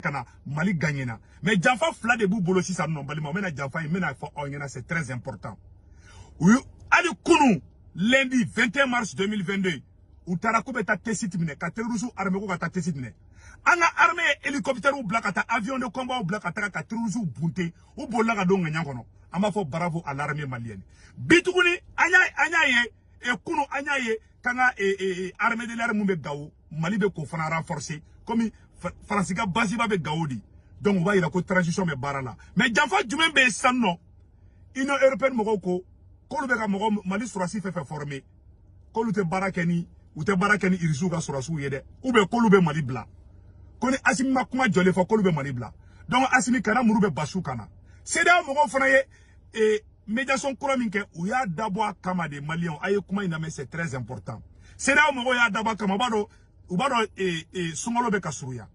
kana Mali gagné na. Mais Janfa fla de bolo si ça non balima mena Janfa mena fo onyena c'est très important. Oui, ali kunu lundi 21 mars 2022 Utarako beta tesit mine ka terusu armée ko ka tesit mine. Anga armée hélicoptère ou blakata avion de combat ou blakata ka terusu bunte ou bolla ka donga nyankono. Ama fo bravo à l'armée malienne. Bitukuni anya ye e kunu anya ye kanga armée de l'air mumbe gawo Mali be ko fana renforcer comme Fransika basiba be gaodi. Donc on va ira ko transition me barala. Mais Janfa jumen be sanno. Union européenne moko ko be ka moko Mali surasi fait former. Ko te barakeni ou te barakeni irisu ka surasu yede. Ou be ko be Mali bla. Koni asimi makuma jole fo ko be Mali bla. Donc asimi kana muru be basu kana. C'est da moko fana ye médiation kura minke ou ya dabwa kama de Maliens aye kuma iname c'est très important. C'est da moko ya dabwa kama bado ubado sungolo be kasuruya.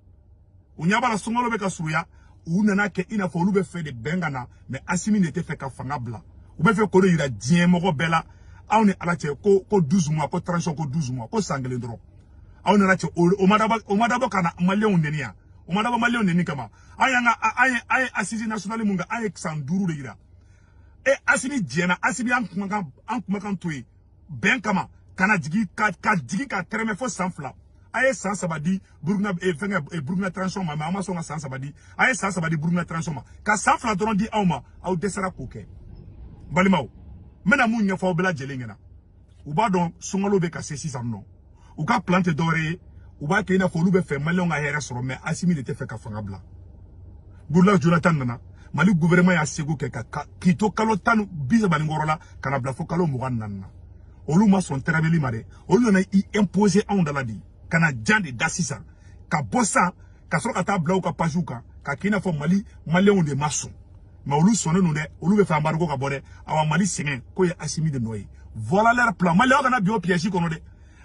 Unyabala sungolo be kasuruya unana ke ina fo lube fait de bengana mais asimi n'était fait ka fanga bla. Ube fait ko ira dien moko bela awni alache ko 12 mois ko transition ko 12 mois ko sangle ndro. Awni alache o madaba kana Malien ndenia. O madaba Malien ndeni kama. Ayanga ay assise nationale munga ay sanduru de ira. E asimi diena asimi an kumakan toyi ben kama kana digi ka terme fo sanfla. Aye sans sabadi Burkina Burkina transition ma mama songa sans sabadi aye sans sabadi Burkina transition ma ka sans fla doron di awma aw desara koke balimaw mena munya fa obela jelengena uba don songolo be ka sesi samno u ka plante dore uba ke ina fo lube fe malonga here soro mais asimi de te fe ka fanga bla burla Jonathan nana Mali gouvernement ya sego ke ka kito kalo tanu biza baningorola kana bla fo kalo mugan nanna olu ma son terabeli mare olu na i imposer on daladi kana jandi dasisa ka bossa ka soro ka tabla ou ka pajuka ka kina fo Mali Malien de mason ma olu sonne no de olu be fa embargo ka bode awa Mali singen ko ya asimi de noy voilà leur plan Mali o kana bi o piège kono de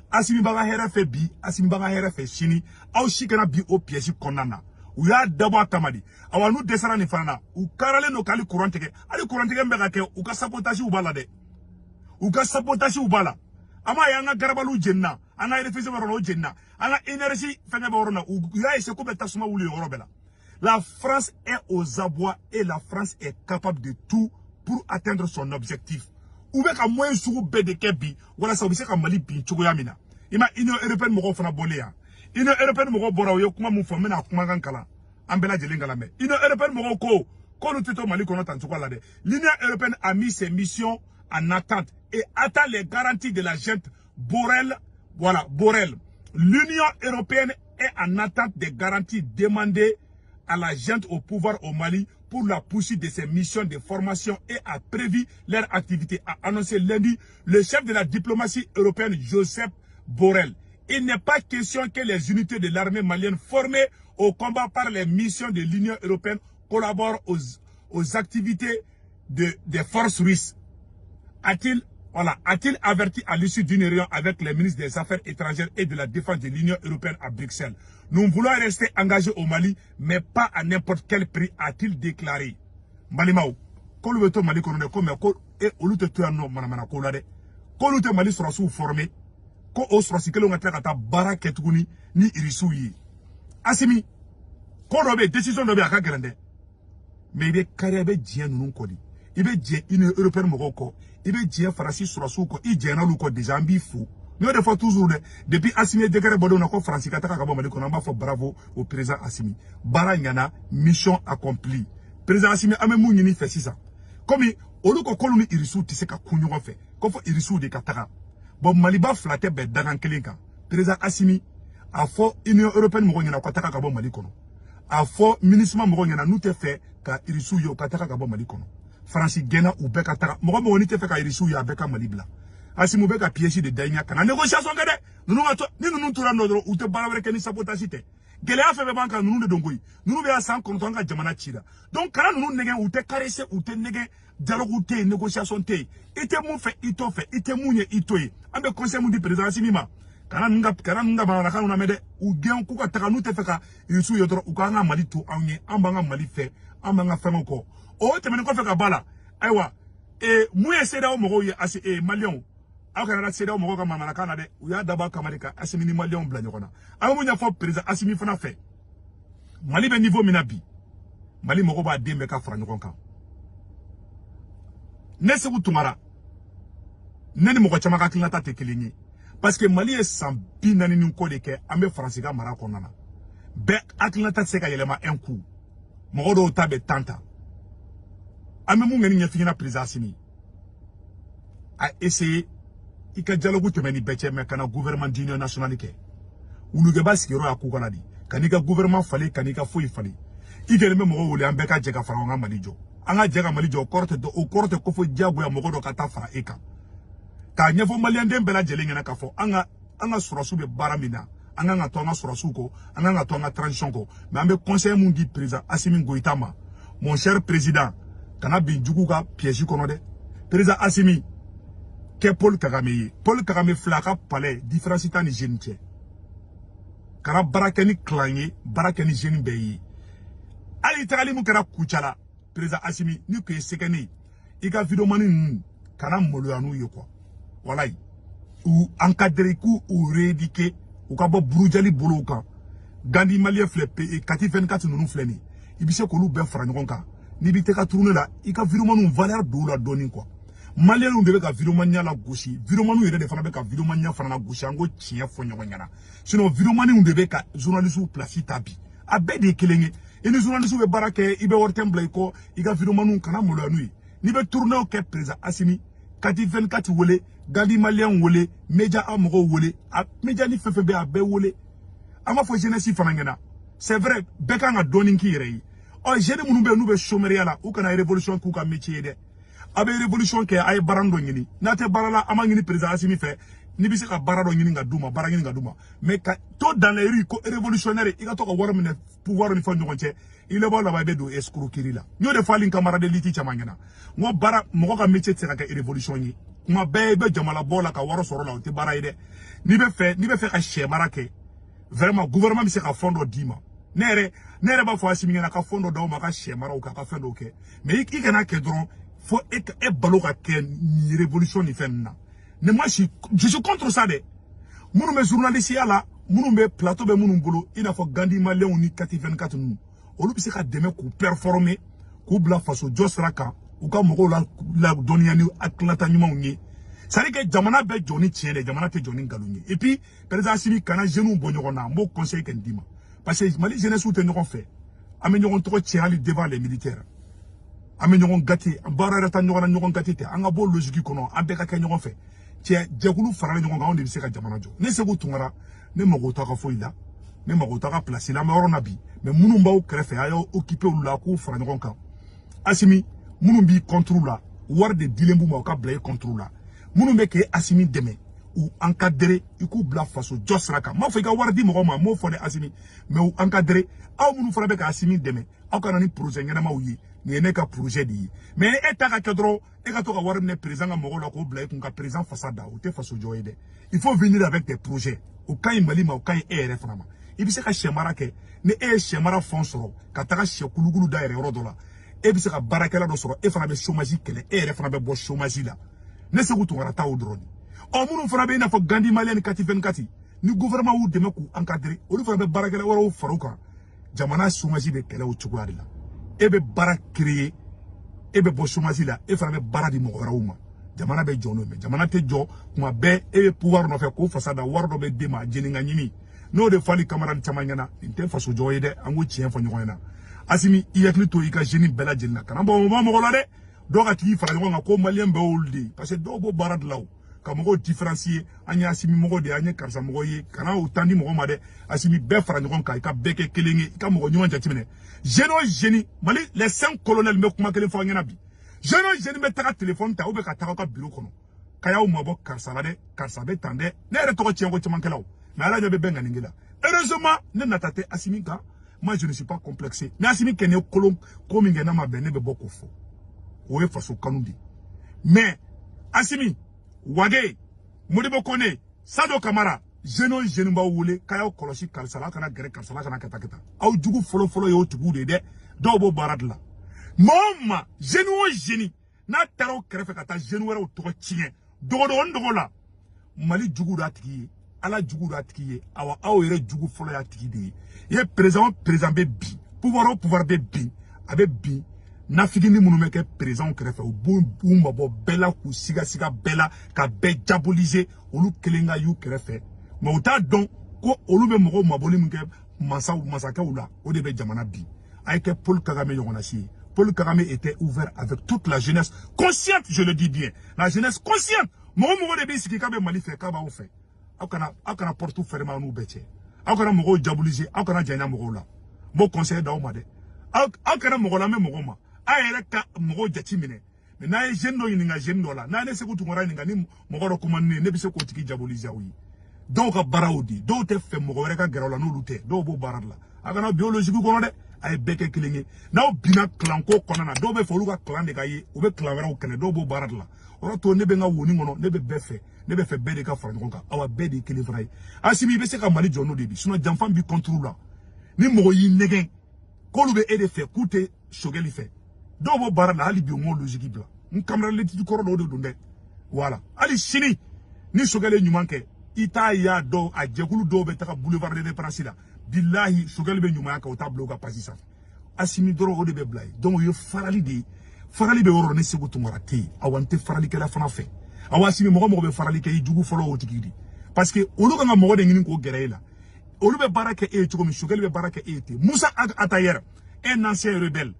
asimi baga here fe bi asimi baga here fe chini aw shikana bi o piège konana u ya dabo tamadi awa nu desara ni fana u karale no kali courant tege ali courant tege mbega ke u ka sabotage u bala de u ka sabotage u bala ama ya nga garabalu jenna anga refuse barono jenna anga énergie fenge barono ya ese ko beta suma wuli yorobela. La France est aux abois et la France est capable de tout pour atteindre son objectif. Ou be ka moyen sugu be de kebi wala sa obise ka Mali bin chugo yamina ima Union européenne mo fana boleya Union européenne mo bora yo kuma mu fo mena kuma kan kala ambela jelengala me Union européenne mo ko nous tuto Mali kono tan chugo la de l'Union européenne a mis ses missions en attente et attend les garanties de la junte Borrell. Voilà, Borrell. L'Union européenne est en attente des garanties demandées à la junte au pouvoir au Mali pour la poursuite de ses missions de formation et a prévu leur activité, a annoncé lundi le chef de la diplomatie européenne Joseph Borrell. Il n'est pas question que les unités de l'armée malienne formées au combat par les missions de l'Union européenne collaborent aux activités des forces russes. A-t-il averti à l'issue d'une réunion avec les ministres des Affaires étrangères et de la Défense de l'Union européenne à Bruxelles. Nous voulons rester engagés au Mali, mais pas à n'importe quel prix, a-t-il déclaré. Malimao, quand le Mali connaît comme et au lieu de tout un homme, manamana kolade, quand le Mali sera sous formé, quand on sera si que l'on a traité à baraketuni ni irisouyi. Asimi, quand on a décision de bien grande, mais il est carré avec Dien nous kodi. Il est Dien une européenne moroko. Il be dien farasi surasu ko i dien na lu ko déjà mbi fou nous des fois toujours depuis Assimi décret bodo na ko Francis kataka ka bo Mali ko na ba fo bravo au président Assimi bara nyana mission accomplie président Assimi ame mu nyini fait ça comme olu ko koluni irisu tise ka kunyo ko fait ko fo irisu de kataka bon Mali ba flatter be dagan kelinka président Assimi a fo Union européenne mo nyana ko kataka ka bo Mali kono a fo ministre mo nyana nous te fait ka irisu yo kataka ka bo Mali kono Francis Gena ou beka taka mo woni te feka irisu ya beka Malibla Asimu beka piège de danya kana négociation gade nous ni nous tura nodro ou te balawre ke ni sabotage gele a fe be banka nous de dongoyi nous be asan konto nga jamana chira donc kana nous negen ou te caresser ou te negen dialogue ou te négociation te ite mu fe ito fe ite munye itoyi ambe conseil mu di président Simima kana nga bana kana na mede ou gen ku ka taka nous te feka irisu yodro ou ka nga Mali to anye ambanga Mali fe ambanga fe ko o te mene ko feka bala aywa muye seda o mogo ye asi Malien akana seda o mogo ka mama kana de u ya daba kamalika Assimi ni Malien bla nyokona amu nya fo président Assimi fana fe Mali be niveau minabi. Mali moko ba dembe ka fara ɲɔgɔn kan. Ne segu tumara. Ne ni mɔgɔ caman ka kilata tɛ kelen ye. Parce que Mali ye san 40 ni ko de kɛ an be Faransi ka mara kɔnɔna na. Bɛɛ hakilata tɛ se ka yɛlɛma un coup. Mɔgɔ dɔw ta bɛ tanta. An bɛ mun kɛ ni ɲɛfigina président Assimi a essayé i ka dialogue tɛmɛ ni bɛɛ cɛ mais kana gouvernement d'union nationale kɛ. Wulukɛba sigiyɔrɔ y'a k'u kana di. Ka n'i ka gouvernement falen ka n'i ka foyi falen. I kɛlen bɛ mɔgɔ wele an bɛɛ ka jɛ ka fara an ka Mali jɔ. An ka jɛ ka Mali jɔ o kɔrɔ tɛ ko fɔ diyagoya mɔgɔ dɔ ka taa fara e kan. K'a ɲɛfɔ maliyɛnden bɛɛ lajɛlen ɲɛna k'a fɔ an ka sɔrɔsiw bɛ baara min na an kan ka to an ka sɔrɔsiw kɔ an kan ka to an ka transition kɔ mais an bɛ conseil mun di président Assimi Goïta ma mon cher président kana bin jugu ka piège kɔnɔ dɛ président Assimi kɛ Paul Kagame ye Paul Kagame fila ka palais différence ta ni jeune cɛ kana baara kɛ ni clan ye baara kɛ ni jeune bɛɛ ye hali tagali mun kɛra Kucala président Assimi ni ko ye sɛgɛnne i ka vidéomani ninnu kana maloya n'u ye quoi walayi ou encadrer ku ou rééduquer ou ka bɔ burujali bolo kan Gandi malien filɛ kati 24 ninnu filɛ ni i bɛ se k'olu bɛɛ fara ɲɔgɔn kan n'i bɛ tɛ ka tourner la i ka vidéomaniw valeur don la dɔɔni quoi malien de bɛ ka vidéomania la gosi vidéomaniw yɛrɛ de fana bɛ ka vidéomania fana la gosi an ko tiɲɛ fɔ ɲɔgɔn ɲɛna sinon vidéomaniw de bɛ ka journalistes place ta bi a bɛɛ de ye kelen ye i ni journalistes bɛ baara kɛ i bɛ wari tɛ bila i kɔ i ka vidéomaniw kana maloya n'u ye n'i bɛ tourner kɛ président Assimi kati 24 wele Gandi malien wele média a mɔgɔw wele a média ni fɛn bɛ a bɛɛ wele an b'a fɔ jeunesse fana ɲɛna c'est vrai bɛɛ kan ka dɔɔni k'i yɛrɛ ye ɔ jeune minnu bɛ n'u bɛ chômeur la u kana révolution k'u ka métier ye dɛ a bɛ révolution kɛ a ye baara dɔ ɲini n'a tɛ baara la an b'a ɲini président Assimi fɛ n'i bɛ se ka baara dɔ ɲini ka d'u ma baara ɲini ka d'u ma mais ka to dans les rues ko révolutionnaire i ka to ka wari minɛ pouvoir ni fɛn ɲɔgɔn cɛ i laban laban i bɛ don escroquerie la n y'o de fɔ hali n camarade liti caman ɲɛna n ko baara mɔgɔ ka métier tɛ se ka kɛ révolution ye kuma bɛɛ i bɛ jamana bɔ la ka wari sɔrɔ la o tɛ baara ye dɛ n'i bɛ fɛ ka sɛ mara kɛ vraiment gouvernement bɛ se ka fond dɔ d'i ma ne yɛrɛ b'a fɔ Assimi ɲɛna ka fond dɔ d'aw ma ka sɛ maraw ka fɛn dɔw kɛ mais i kana kɛ dɔrɔn fo e balo ka kɛ ni révolution ni fɛn na ne moi je suis contre ça dɛ minnu bɛ journaliste ya la minnu bɛ plateau bɛ minnu bolo i n'a fɔ Gandi malien ni kati 24 ninnu olu bɛ se ka dɛmɛ k'u performer k'u bila faso jɔ sira kan u ka mɔgɔw la dɔnniya ni hakilina ɲumanw ye c'est à dire que jamana bɛ jɔ ni tiɲɛ dɛ jamana tɛ jɔ ni nkalon ye et puis président Assimi kana jeunes bɔ ɲɔgɔn na n b'o conseil kɛ n d'i ma parce que Mali jeunesse tɛ ɲɔgɔn fɛ an bɛ ɲɔgɔn tɔgɔ tiɲɛ hali devant les militaires an bɛ ɲɔgɔn gâté baara yɛrɛ ta ɲɔgɔn na ɲɔgɔn gâté tɛ an ka bɔ logique kɔnɔ an bɛɛ ka kɛ ɲɔgɔn fɛ cɛ jɛkulu faralen ɲɔgɔn kan anw de bɛ se ka jamana jɔ ne Segu Tunkara ne mago t'a ka foyi la ne mago t'a ka place la an bɛ yɔrɔ na bi mais minnu b'aw kɛrɛfɛ a y'aw occuper olu la k'u fara ɲɔgɔn kan Assimi minnu b'i contre la wari de dilen b'u ma u ka bila i contre la minnu bɛ k'e Assimi dɛmɛ u encadrer i k'u bila faso jɔ sira kan n m'a fɔ i ka wari di mɔgɔ ma n m'o fɔ dɛ Assimi mais u encadrer aw minnu fana bɛ ka Assimi dɛmɛ aw ka na ni projet ɲɛnamaw ye nin ye ne ka projet de ye mais e ta ka kɛ dɔrɔn e ka to ka wari minɛ président ka mɔgɔw la k'o bila i kun ka président fasa da o tɛ faso jɔ ye dɛ il faut venir avec des projets o ka ɲi Mali ma o ka ɲi e yɛrɛ fana ma i bɛ se ka sɛ mara kɛ ni e ye sɛ mara fond sɔrɔ ka taga sɛ kulukulu da yɛrɛ yɔrɔ dɔ la e bɛ se ka baarakɛla dɔ sɔrɔ e fana bɛ chômage kɛlɛ e yɛrɛ fana bɛ bɔ chômage la ne Segu Tunkara ta o dɔrɔn ɔ minnu fana bɛ i n'a fɔ Gandi malien ni kati 24 ni gouvernement y'u dɛmɛ k'u encadrer olu fana bɛ baarakɛla wɛrɛw fara u kan jamana chômage bɛ kɛlɛ o cogoya de la e bɛ baara créer e bɛ bɔ chômage la e fana bɛ baara di mɔgɔ wɛrɛw ma jamana bɛ jɔ n'o mais jamana tɛ jɔ kuma bɛɛ e bɛ pouvoir nɔfɛ k'o fasa da wari dɔ bɛ d'e ma jeni ka ɲini n'o de fɔli camarade caman ɲɛna nin tɛ faso jɔ ye dɛ an ko tiɲɛ fɔ ɲɔgɔn ɲɛna Assimi i hakili to i ka jeune bɛɛ lajɛlen na kana bɔ mɔgɔ la dɛ dɔw ka tigi fara ɲɔgɔn kan ko malien bɛɛ y'olu de ye parce que dɔw b'o baara de la o ka mɔgɔw différencier an ye Assimi mɔgɔ de ye an ye karisa mɔgɔ ye kana o tan di mɔgɔ ma dɛ Assimi bɛɛ fara ɲɔgɔn kan i ka bɛɛ kɛ kelen ye i ka mɔgɔ ɲuman jateminɛ jeune o jeune Mali les 5 colonels bɛ kuma kelen fɔ an ɲɛna bi jeune o jeune bɛ taga téléphone ta ou bɛ ka taga ka bureau kɔnɔ ka y'aw mabɔ karisa la dɛ karisa bɛ tan dɛ ne yɛrɛ tɔgɔ tiɲɛ ko caman kɛlaw mais ala ɲɛ bɛ bɛn ŋaninge la heureusement ne nata tɛ Assimi kan moi je ne suis pas complexé mais Assimi kɛ ne kolon ko min kɛ n'a ma bɛn ne bɛ bɔ k'o fɔ o ye faso kanu de mais Assimi Wage Modibo Kone Sado Kamara jeune jeune b'aw wele k'a y'aw kɔlɔsi karisa la kana gɛrɛ karisa la kana kɛta kɛta aw jugu fɔlɔ y'o tigiw de ye dɛ dɔw b'o baara de la maa o maa jeune o jeune n'a taara aw kɛrɛfɛ ka taa jeune wɛrɛw tɔgɔ tiɲɛ dogodogonin dogo la Mali jugu d'a tigi ye ala jugu da tigi ye awa aw yɛrɛ jugu fɔlɔ y'a tigi de ye i ye président bɛ bin pouvoir o pouvoir bɛ bin a bɛ bin nafigini minnu bɛ kɛ président kɛrɛfɛ u b'u mabɔ bɛɛ la k'u sigasiga bɛɛ la ka bɛɛ diaboliser olu kelen ka y'u kɛrɛfɛ mais u t'a dɔn ko olu bɛ mɔgɔw mabɔli min kɛ masakɛw la o de bɛ jamana bin a ye kɛ Paul Kagame ɲɔgɔnna si ye. Paul Kagame était ouvert avec toute la jeunesse consciente, je le dis bien. La jeunesse consciente. Mogo de bisi k'a bɛ Mali fɛ k'a b'aw fɛ. Aw kana porte fermée n'u bɛɛ cɛ. Aw kana mɔgɔw diaboliser, aw kana janya mɔgɔw la. Bon conseil d'aw ma dɛ. Aw kana mɔgɔ lamɛn mɔgɔ ma. A yɛrɛ ka mɔgɔw jati minɛ. Mais n'a ye jeune dɔ ɲininka jeune dɔ la, n'a ne Seku Tunkara ɲininka ni mɔgɔ dɔ commande ne bɛ se k'o tigi diaboliser aw ye. Dɔw ka baara o di, dɔw tɛ fɛ mɔgɔ wɛrɛ ka gɛrɛ la n'olu tɛ, dɔw b'o baara de la. A kana biologique kɔnɔ dɛ. A ye bɛɛ kɛ kelen ye n'aw binna kalanko kɔnɔna na dɔw bɛ fɛ olu ka kalan de ka ye u bɛ kalan wɛrɛw kɛnɛ dɔw b'o baara de la o yɔrɔ to ne bɛ n ka woni kɔnɔ ne bɛ bɛɛ fɛ ne bɛ fɛ bɛɛ de ka fara ɲɔgɔn kan awa bɛɛ de ye kelen fana ye Asimi i bɛ se ka Mali jɔ n'o de bi sinon janfan bi contre la ni mɔgɔ y'i nɛgɛn k'olu bɛ e de fɛ k'u tɛ sogɛli fɛ dɔw b'o baara la hali bi o m'o logique bila n camarade kɔrɔ dɔw de don dɛ voilà hali sini ni sogɛli ɲuman kɛ i t'a y'a dɔw a jɛkulu dɔw bɛ taga boulevard de l'Indépendance la bilahi sogɛli bɛ ɲumanya kɛ o t'a bila u ka page sanfɛ Asimi dɔrɔn o de bɛ bila ye donc o ye farali de ye farali bɛ yɔrɔ ni Seku Tunkara tɛ yen awa n tɛ faralikɛla fana fɛ awa Asimi mɔgɔ bɛ farali kɛ i jugu fɔlɔ o tigi de parce que olu kan ka mɔgɔ de ɲini k'o gɛrɛ e la olu bɛ baara kɛ e ye cogo min Sogɛli bɛ baara kɛ e ye ten Musa Atayer un ancien rebelle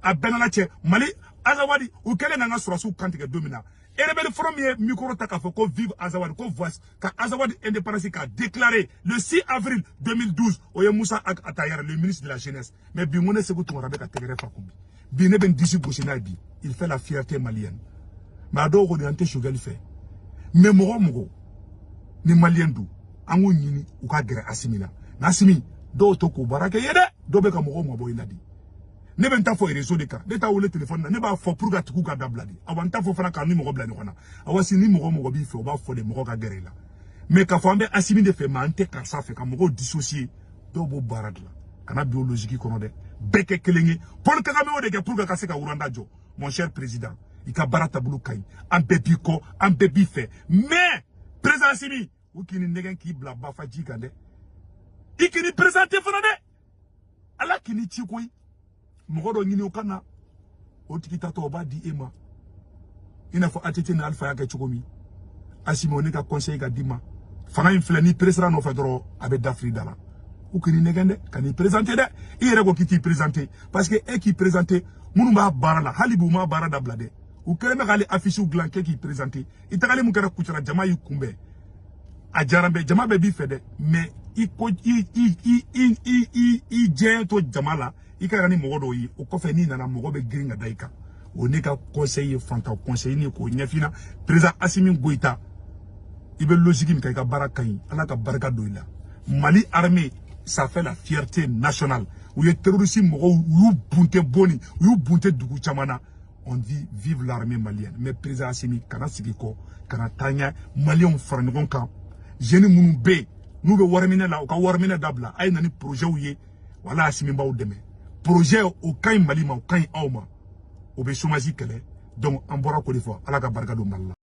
a bɛɛ n'a cɛ Mali Azawadi u kɛlen n'an ka sɔrɔsiw kantigɛ don min na rebelle forum ye micro ta k'a fɔ ko vive Azawadi ko voici ka Azawadi indépendance k'a déclaré le 6 avril 2012 o ye Musa Atayer le ministre de la jeunesse mais bi mun ne Seku Tunkara bɛ ka tɛgɛrɛ fa kun bi ne bɛ n disi gosi n'a ye bi il fait la fierté malienne mais a dɔw kɔni an tɛ Sogɛli fɛ mais mɔgɔ ni malien don an k'o ɲini u ka gɛrɛ Asimi la mais Asimi dɔw to k'o baara kɛ ye dɛ dɔw bɛ ka mɔgɔw mabɔ i la di ne bɛ n ta fɔ réseau de kan ne t'a wele téléphone na ne b'a fɔ pour que tigiw ka dabila de awa n t'a fɔ fana k'an ni mɔgɔ bila ɲɔgɔn na awa si ni mɔgɔ b'i fɛ o b'a fɔ de mɔgɔ ka gɛrɛ i la mais k'a fɔ an bɛ Asimi de fɛ mais an tɛ karisa fɛ ka mɔgɔw dissocier dɔw b'o baara de la kana biologique kɔnɔ dɛ bɛɛ kɛ kelen ye Paul Kagame o de kɛ pour que ka se ka wuranda jɔ mon cher président i ka baara taabolo ka ɲi an bɛɛ b'i kɔ an bɛɛ b'i fɛ mais président Asimi u k'i ni nɛgɛn k'i bila bafaji kan dɛ i k'i ni présenté fana dɛ ala k'i ni ci koyi mɔgɔ dɔ ɲini o ka na o tigi tatɔ o b'a di e ma i n'a fɔ ATT ni Alpha y'a kɛ cogo min Asimi o ne ka conseil ka d'i ma fanga in filɛ ni président nɔfɛ dɔrɔn a bɛ dafiri da la u k'i ni nɛgɛn dɛ ka n'i présenté dɛ i yɛrɛ ko k'i t'i présenté parce que e k'i présenté minnu b'a baara la hali bi u m'a baara dabila dɛ u kɛlen bɛ k'ale affiche dilan k'e k'i présenté i tagali mun kɛra kucala jama y'i kunbɛn a diyara bɛɛ jama bɛɛ b'i fɛ dɛ mais i diɲɛ to jama la i ka ni mɔgɔ dɔw ye o kɔfɛ n'i nana mɔgɔ bɛ girin ka da i kan o ne ka conseil ye fantan conseil ni k'o ɲɛfina président Asimi Goïta i bɛ logique min kan i ka baara ka ɲi ala ka barika don i la Mali armée ça fait la fierté nationale u ye terroriste mɔgɔw u y'u bunte boni u y'u bunte dugu caman na on dit vive l'armée malienne mais président Asimi kana sigi kɔ kana taa ɲɛ maliyɛnw fara ɲɔgɔn kan jeunes minnu bɛ yen n'u bɛ wari minɛ la u ka wari minɛ dabila a ye na ni projets ye wala Asimi b'aw dɛmɛ projet o ka ɲi Mali ma o ka ɲi aw ma o bɛ chômage kɛlɛ donc an bɔra k'o de fɔ ala ka barika don Mali la